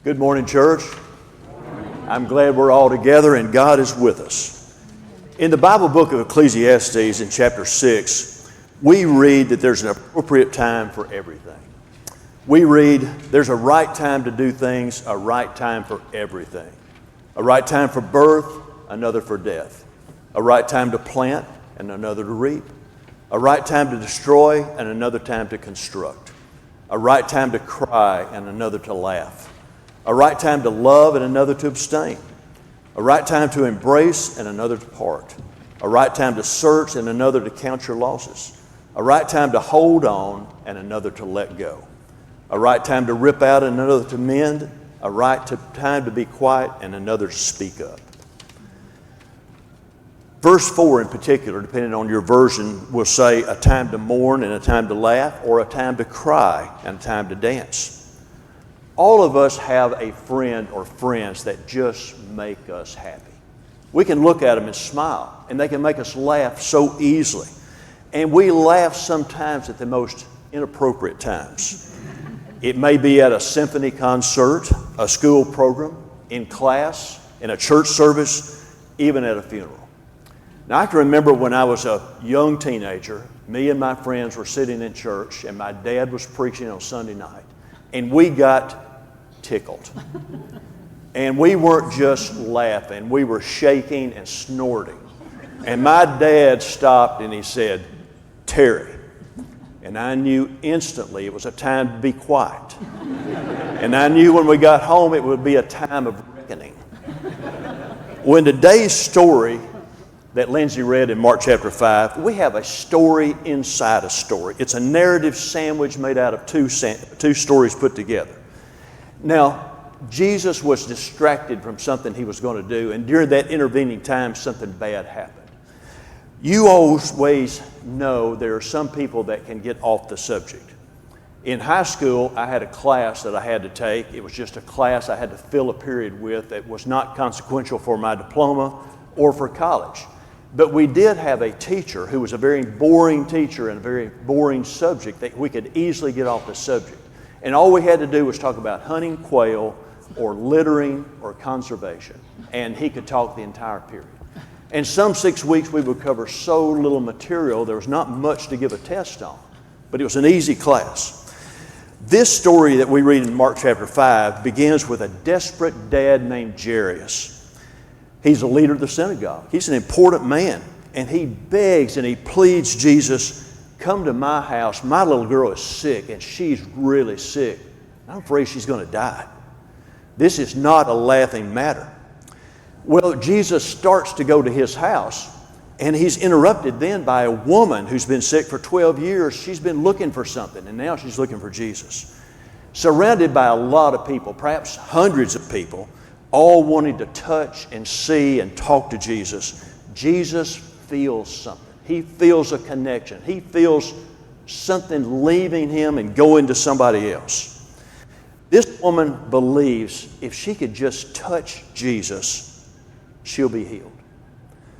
Good morning, church. I'm glad we're all together and God is with us. In the Bible book of Ecclesiastes in chapter 6, we read that there's an appropriate time for everything. We read there's a right time to do things, a right time for everything. A right time for birth, another for death. A right time to plant and another to reap. A right time to destroy and another time to construct. A right time to cry and another to laugh. A right time to love and another to abstain. A right time to embrace and another to part. A right time to search and another to count your losses. A right time to hold on and another to let go. A right time to rip out and another to mend. A right time to be quiet and another to speak up. Verse 4 in particular, depending on your version, will say a time to mourn and a time to laugh, or a time to cry and a time to dance. All of us have a friend or friends that just make us happy. We can look at them and smile, and they can make us laugh so easily. And we laugh sometimes at the most inappropriate times. It may be at a symphony concert, a school program, in class, in a church service, even at a funeral. Now, I can remember when I was a young teenager, me and my friends were sitting in church, and my dad was preaching on Sunday night, and we got tickled. And we weren't just laughing, we were shaking and snorting. And my dad stopped and he said, "Terry." And I knew instantly it was a time to be quiet. And I knew when we got home it would be a time of reckoning. Well, in today's story that Lindsay read in Mark chapter 5, we have a story inside a story. It's a narrative sandwich made out of two stories put together. Now, Jesus was distracted from something he was going to do, and during that intervening time, something bad happened. You always know there are some people that can get off the subject. In high school, I had a class that I had to take. It was just a class I had to fill a period with that was not consequential for my diploma or for college. But we did have a teacher who was a very boring teacher and a very boring subject that we could easily get off the subject. And all we had to do was talk about hunting quail or littering or conservation. And he could talk the entire period. And some 6 weeks we would cover so little material, there was not much to give a test on. But it was an easy class. This story that we read in Mark chapter 5 begins with a desperate dad named Jairus. He's a leader of the synagogue. He's an important man. And he begs and he pleads Jesus, "Come to my house. My little girl is sick, and she's really sick. I'm afraid she's going to die." This is not a laughing matter. Well, Jesus starts to go to his house, and he's interrupted then by a woman who's been sick for 12 years. She's been looking for something, and now she's looking for Jesus. Surrounded by a lot of people, perhaps hundreds of people, all wanting to touch and see and talk to Jesus. Jesus feels something. He feels a connection. He feels something leaving him and going to somebody else. This woman believes if she could just touch Jesus, she'll be healed.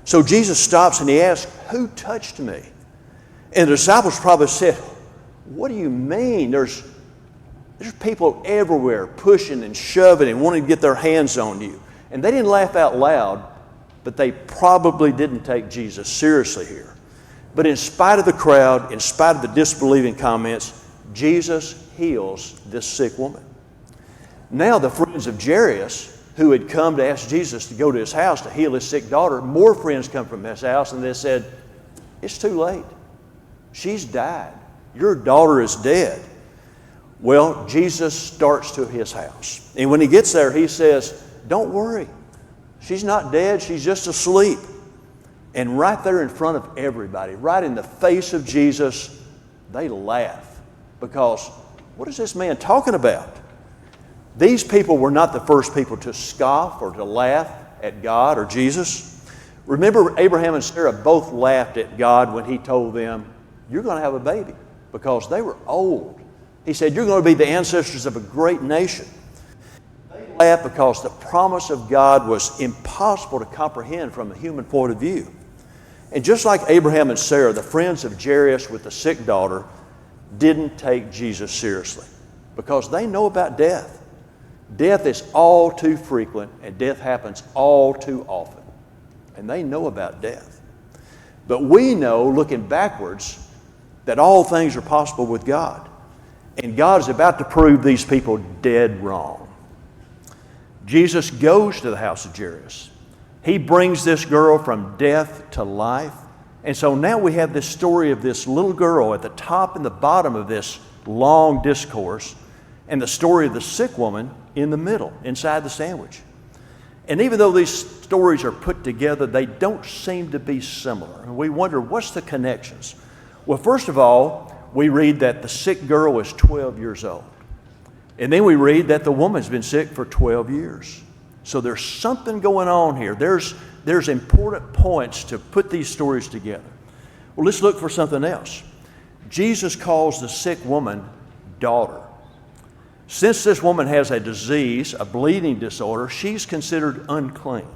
So Jesus stops and he asks, "Who touched me?" And the disciples probably said, "What do you mean? There's people everywhere pushing and shoving and wanting to get their hands on you." And they didn't laugh out loud, but they probably didn't take Jesus seriously here. But in spite of the crowd, in spite of the disbelieving comments, Jesus heals this sick woman. Now the friends of Jairus, who had come to ask Jesus to go to his house to heal his sick daughter, more friends come from his house and they said, "It's too late. She's died. Your daughter is dead." Well, Jesus starts to his house. And when he gets there, he says, "Don't worry. She's not dead. She's just asleep." And right there in front of everybody, right in the face of Jesus, they laugh because what is this man talking about? These people were not the first people to scoff or to laugh at God or Jesus. Remember, Abraham and Sarah both laughed at God when he told them, "You're going to have a baby," because they were old. He said, "You're going to be the ancestors of a great nation." They laughed because the promise of God was impossible to comprehend from a human point of view. And just like Abraham and Sarah, the friends of Jairus with the sick daughter didn't take Jesus seriously because they know about death. Death is all too frequent, and death happens all too often. And they know about death. But we know, looking backwards, that all things are possible with God. And God is about to prove these people dead wrong. Jesus goes to the house of Jairus. He brings this girl from death to life. And so now we have this story of this little girl at the top and the bottom of this long discourse, and the story of the sick woman in the middle, inside the sandwich. And even though these stories are put together, they don't seem to be similar. And we wonder, what's the connections? Well, first of all, we read that the sick girl was 12 years old. And then we read that the woman's been sick for 12 years. So there's something going on here. There's important points to put these stories together. Well, let's look for something else. Jesus calls the sick woman daughter. Since this woman has a disease, a bleeding disorder, she's considered unclean.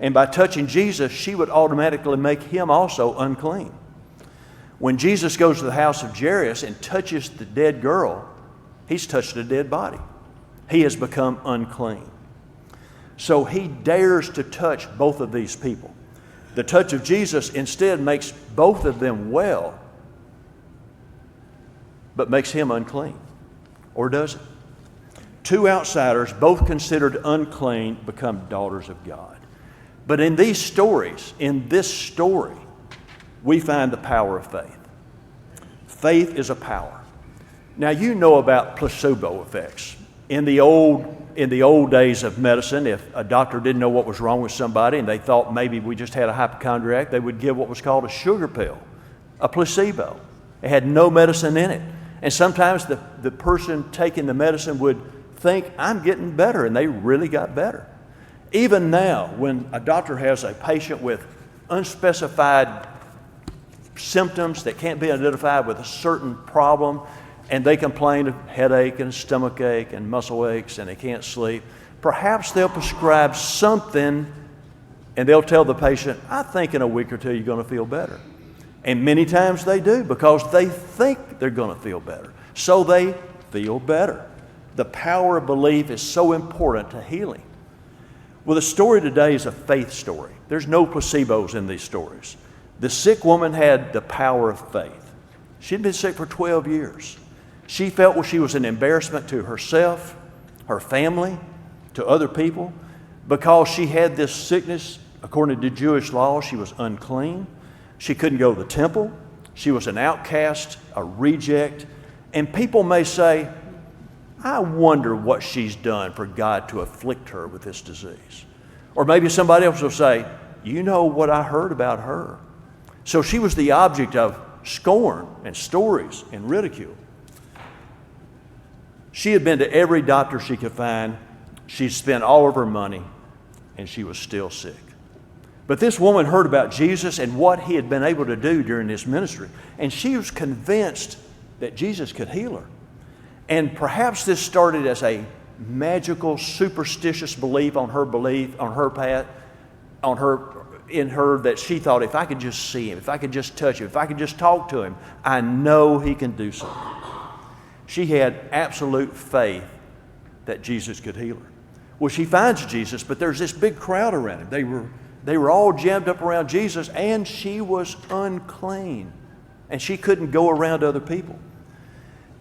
And by touching Jesus, she would automatically make him also unclean. When Jesus goes to the house of Jairus and touches the dead girl, he's touched a dead body. He has become unclean. So he dares to touch both of these people. The touch of Jesus instead makes both of them well, but makes him unclean. Or does it? Two outsiders, both considered unclean, become daughters of God. But in these stories, in this story, we find the power of faith. Faith is a power. Now, you know about placebo effects. In the old days of medicine, if a doctor didn't know what was wrong with somebody and they thought maybe we just had a hypochondriac, they would give what was called a sugar pill, a placebo. It had no medicine in it. And sometimes the person taking the medicine would think, I'm getting better, and they really got better. Even now, when a doctor has a patient with unspecified symptoms that can't be identified with a certain problem, and they complain of headache and stomach ache and muscle aches and they can't sleep, perhaps they'll prescribe something and they'll tell the patient, I think in a week or two you're going to feel better. And many times they do, because they think they're going to feel better. So they feel better. The power of belief is so important to healing. Well, the story today is a faith story. There's no placebos in these stories. The sick woman had the power of faith. She'd been sick for 12 years. She felt she was an embarrassment to herself, her family, to other people, because she had this sickness. According to Jewish law, she was unclean. She couldn't go to the temple. She was an outcast, a reject. And people may say, I wonder what she's done for God to afflict her with this disease. Or maybe somebody else will say, you know what I heard about her. So she was the object of scorn and stories and ridicule. She had been to every doctor she could find. She'd spent all of her money, and she was still sick. But this woman heard about Jesus and what he had been able to do during his ministry, and she was convinced that Jesus could heal her. And perhaps this started as a magical, superstitious belief on her part, in her, that she thought, if I could just see him, if I could just touch him, if I could just talk to him, I know he can do something. She had absolute faith that Jesus could heal her. Well, she finds Jesus, but there's this big crowd around him. They were all jammed up around Jesus, and she was unclean, and she couldn't go around other people.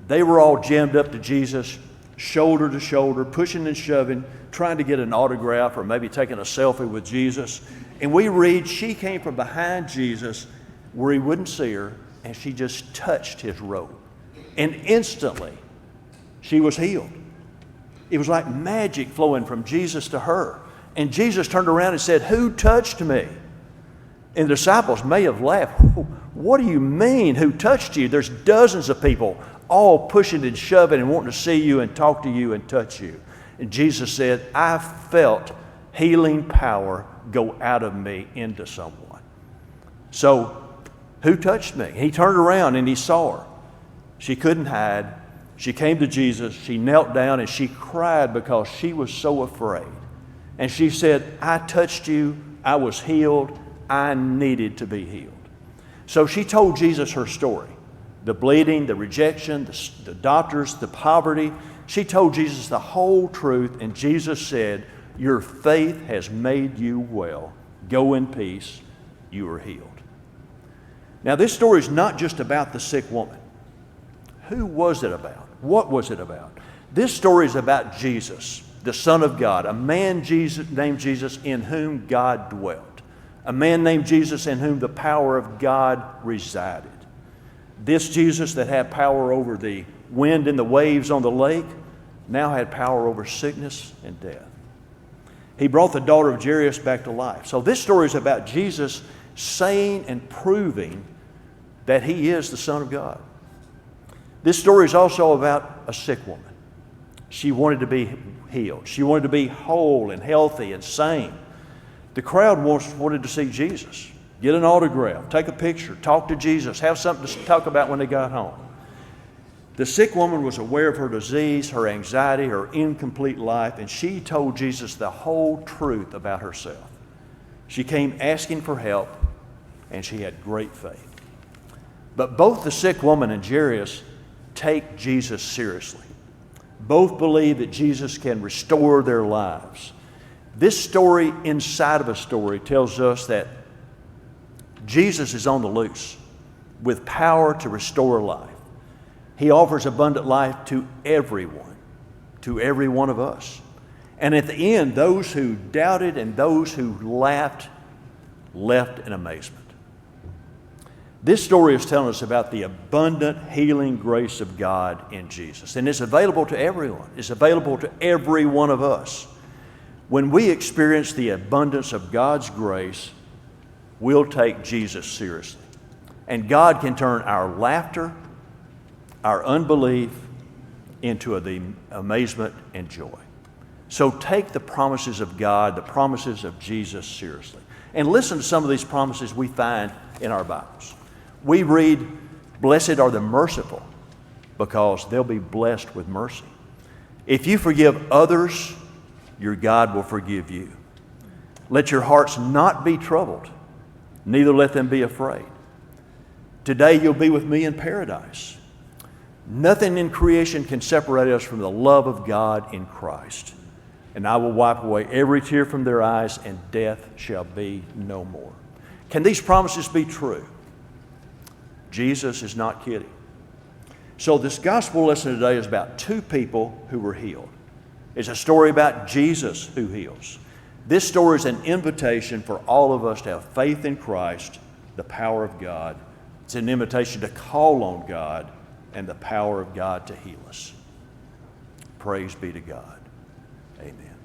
They were all jammed up to Jesus, shoulder to shoulder, pushing and shoving, trying to get an autograph or maybe taking a selfie with Jesus. And we read she came from behind Jesus where he wouldn't see her, and she just touched his robe. And instantly, she was healed. It was like magic flowing from Jesus to her. And Jesus turned around and said, who touched me? And the disciples may have laughed. What do you mean, who touched you? There's dozens of people all pushing and shoving and wanting to see you and talk to you and touch you. And Jesus said, I felt healing power go out of me into someone. So, who touched me? He turned around and he saw her. She couldn't hide. She came to Jesus. She knelt down and she cried because she was so afraid. And she said, I touched you. I was healed. I needed to be healed. So she told Jesus her story. The bleeding, the rejection, the doctors, the poverty. She told Jesus the whole truth, and Jesus said, "Your faith has made you well. Go in peace. You are healed." Now, this story is not just about the sick woman. Who was it about? What was it about? This story is about Jesus, the Son of God, a man named Jesus in whom God dwelt, a man named Jesus in whom the power of God resided. This Jesus that had power over the wind and the waves on the lake now had power over sickness and death. He brought the daughter of Jairus back to life. So this story is about Jesus saying and proving that he is the Son of God. This story is also about a sick woman. She wanted to be healed. She wanted to be whole and healthy and sane. The crowd wanted to see Jesus, get an autograph, take a picture, talk to Jesus, have something to talk about when they got home. The sick woman was aware of her disease, her anxiety, her incomplete life, and she told Jesus the whole truth about herself. She came asking for help, and she had great faith. But both the sick woman and Jairus take Jesus seriously. Both believe that Jesus can restore their lives. This story inside of a story tells us that Jesus is on the loose with power to restore life. He offers abundant life to everyone, to every one of us. And at the end, those who doubted and those who laughed left in amazement. This story is telling us about the abundant healing grace of God in Jesus. And it's available to everyone. It's available to every one of us. When we experience the abundance of God's grace, we'll take Jesus seriously. And God can turn our laughter, our unbelief, into the amazement and joy. So take the promises of God, the promises of Jesus seriously. And listen to some of these promises we find in our Bibles. We read, "Blessed are the merciful, because they'll be blessed with mercy. If you forgive others, your God will forgive you. Let your hearts not be troubled, neither let them be afraid. Today you'll be with me in paradise. Nothing in creation can separate us from the love of God in Christ. And I will wipe away every tear from their eyes, and death shall be no more." Can these promises be true? Jesus is not kidding. So this gospel lesson today is about two people who were healed. It's a story about Jesus who heals. This story is an invitation for all of us to have faith in Christ, the power of God. It's an invitation to call on God and the power of God to heal us. Praise be to God. Amen.